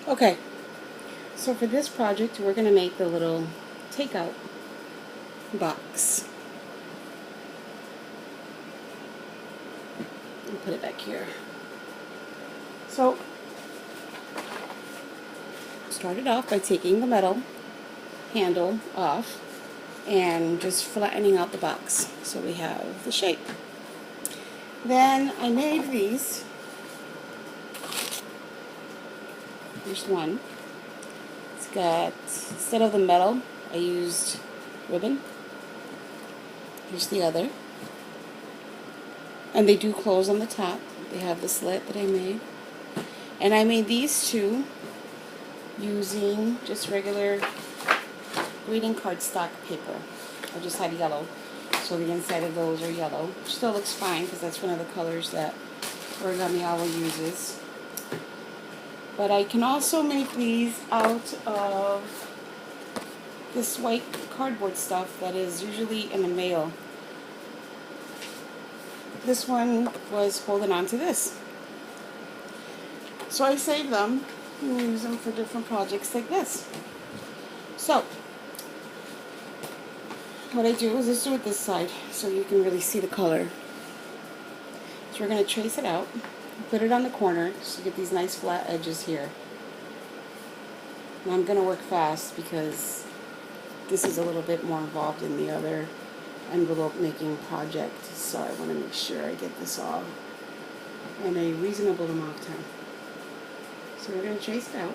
Okay, so for this project, we're going to make the little takeout box. I'll put it back here. So, start it off by taking the metal handle off and just flattening out the box so we have the shape. Then I made these. Here's one. It's got, instead of the metal, I used ribbon. Here's the other. And they do close on the top. They have the slit that I made. And I made these two using just regular greeting card stock paper. I just had yellow. So the inside of those are yellow. Which still looks fine because that's one of the colors that Origami uses. But I can also make these out of this white cardboard stuff that is usually in the mail. This one was holding on to this. So I saved them and use them for different projects like this. So, what I do is just do it this side so you can really see the color. So we're going to trace it out, put it on the corner so you get these nice flat edges here. And I'm going to work fast because this is a little bit more involved in the other envelope making project, so I want to make sure I get this all in a reasonable amount of time. So we're going to trace it out.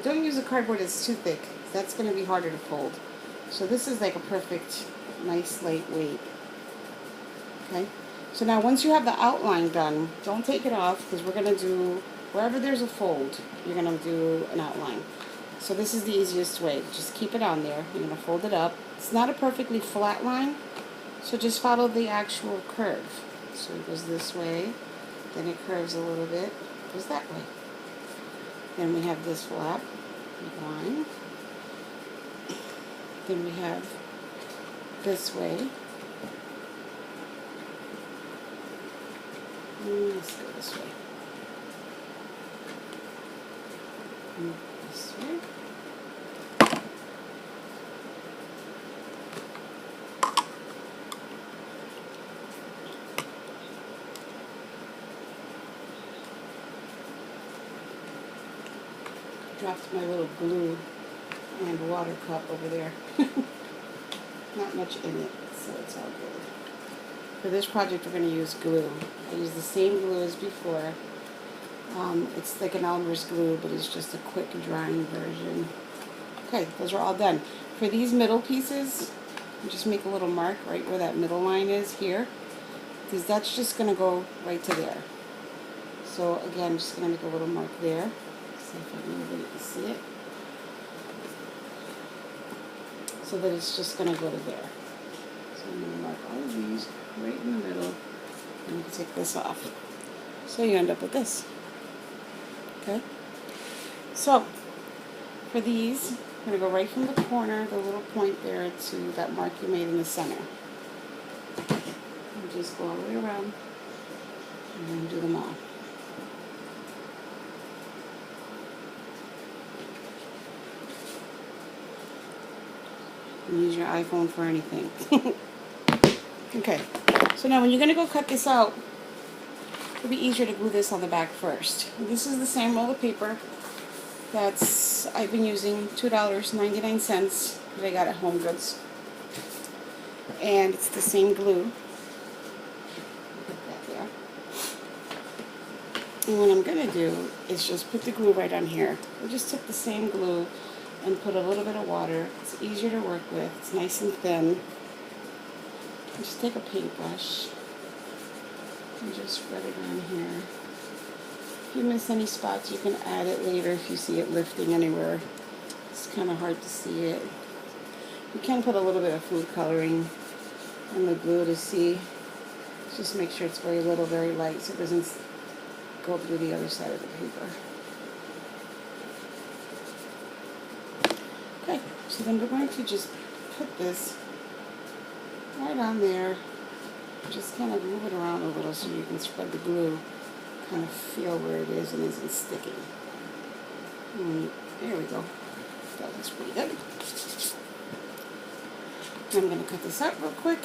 Don't use a cardboard that's too thick. That's going to be harder to fold. So this is like a perfect, nice lightweight. Okay? So now once you have the outline done, don't take it off because we're going to do, wherever there's a fold, you're going to do an outline. So this is the easiest way. Just keep it on there. You're going to fold it up. It's not a perfectly flat line, so just follow the actual curve. So it goes this way, then it curves a little bit, goes that way. Then we have this flap line. Then we have this way. Let's go this way. And this way. Dropped my little glue and water cup over there. Not much in it, so it's all good. For this project, we're going to use glue. I use the same glue as before. It's like an Elmer's glue, but it's just a quick drying version. Okay, those are all done. For these middle pieces, just make a little mark right where that middle line is here, because that's just going to go right to there. So again, I'm just going to make a little mark there. See if I can move it, you can see it. So that it's just going to go to there. So I'm going to mark all of these right in the middle, and you can take this off. So you end up with this. Okay? So, for these, I'm going to go right from the corner, the little point there, to that mark you made in the center. And just go all the way around, and then do them all. And use your iPhone for anything. Okay, so now when you're going to go cut this out, it'll be easier to glue this on the back first. And this is the same roll of paper that's I've been using, $2.99 that I got at Home Goods. And it's the same glue. Put that there. And what I'm going to do is just put the glue right on here. I just took the same glue and put a little bit of water. It's easier to work with. It's nice and thin. Just take a paintbrush and just spread it on here. If you miss any spots, you can add it later if you see it lifting anywhere. It's kind of hard to see it. You can put a little bit of food coloring on the glue to see. Just make sure it's very little, very light, so it doesn't go through the other side of the paper. Okay, so then we're going to just put this right on there Just kind of move it around a little so you can spread the glue, kind of feel where it is and isn't sticking. There we go. That looks pretty good. I'm going to cut this out real quick.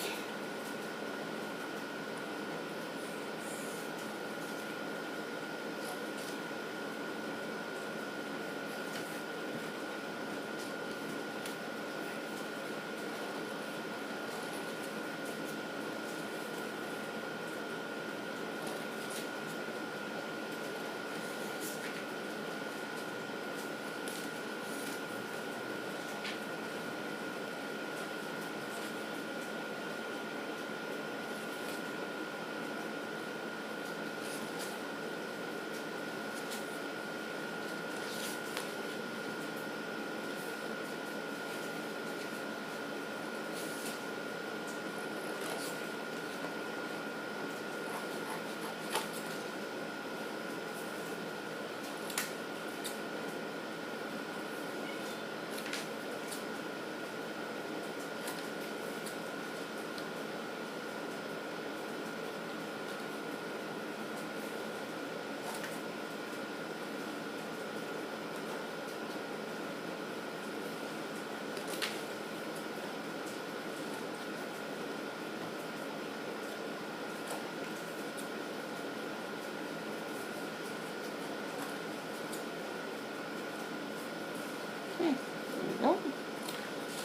Okay, there we go.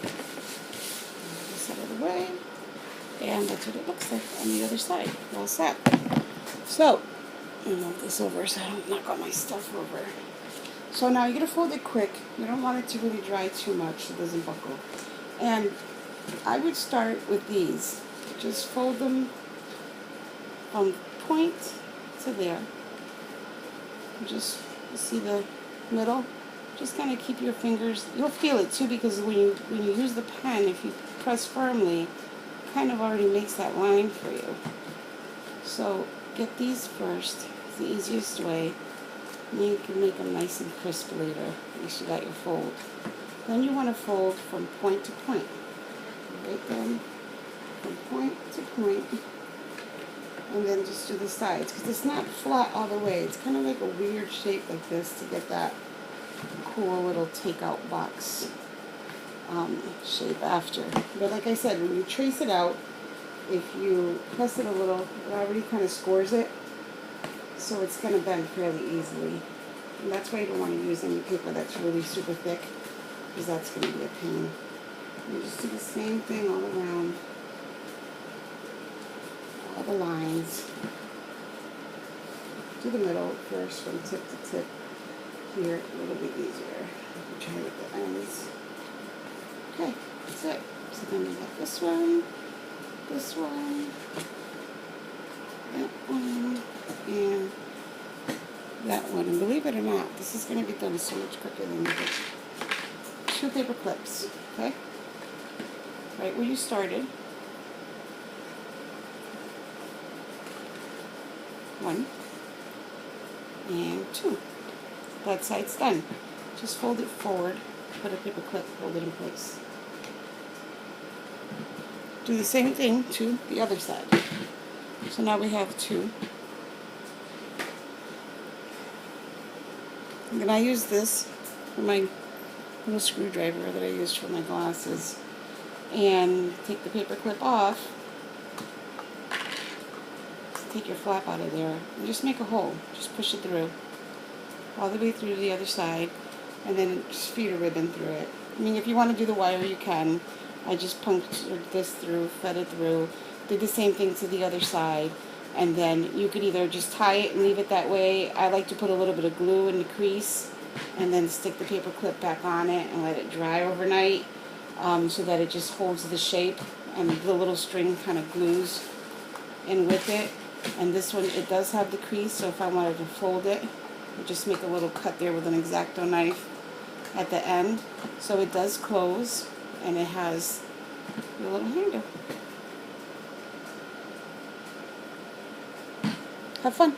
This out of the way. And that's what it looks like on the other side. All set. So, I'm going to move this over so I don't knock all my stuff over. So now you're going to fold it quick. You don't want it to really dry too much so it doesn't buckle. And I would start with these. Just fold them from point to there. Just see the middle. Just kind of keep your fingers. You'll feel it too because when you use the pen, if you press firmly, it kind of already makes that line for you. So get these first. It's the easiest way. And you can make them nice and crisp later. At least you got your fold. Then you want to fold from point to point. Right then, from point to point. And then just do the sides. Because it's not flat all the way. It's kind of like a weird shape like this to get that cool little takeout box shape after. But like I said, when you trace it out, if you press it a little, it already kind of scores it. So it's going to bend fairly easily. And that's why you don't want to use any paper that's really super thick, because that's going to be a pain. You just do the same thing all around. All the lines. Do the middle first from tip to tip. Here, a little bit easier. Try with the ends. Okay, that's it. So then we got this one, that one, and that one. And believe it or not, this is going to be done so much quicker than you did. 2 paper clips, okay? Right where you started. 1 and 2. That side's done. Just fold it forward, put a paper clip, hold it in place. Do the same thing to the other side. So now we have 2. And then I use this for my little screwdriver that I used for my glasses. And take the paper clip off. Take your flap out of there and just make a hole. Just push it through. All the way through to the other side, and then just feed a ribbon through it. I mean, if you want to do the wire, you can. I just punctured this through, fed it through, did the same thing to the other side, and then you could either just tie it and leave it that way. I like to put a little bit of glue in the crease, and then stick the paper clip back on it and let it dry overnight, so that it just holds the shape, and the little string kind of glues in with it. And this one, it does have the crease, so if I wanted to fold it, just make a little cut there with an X-Acto knife at the end, so it does close, and it has your little handle. Have fun.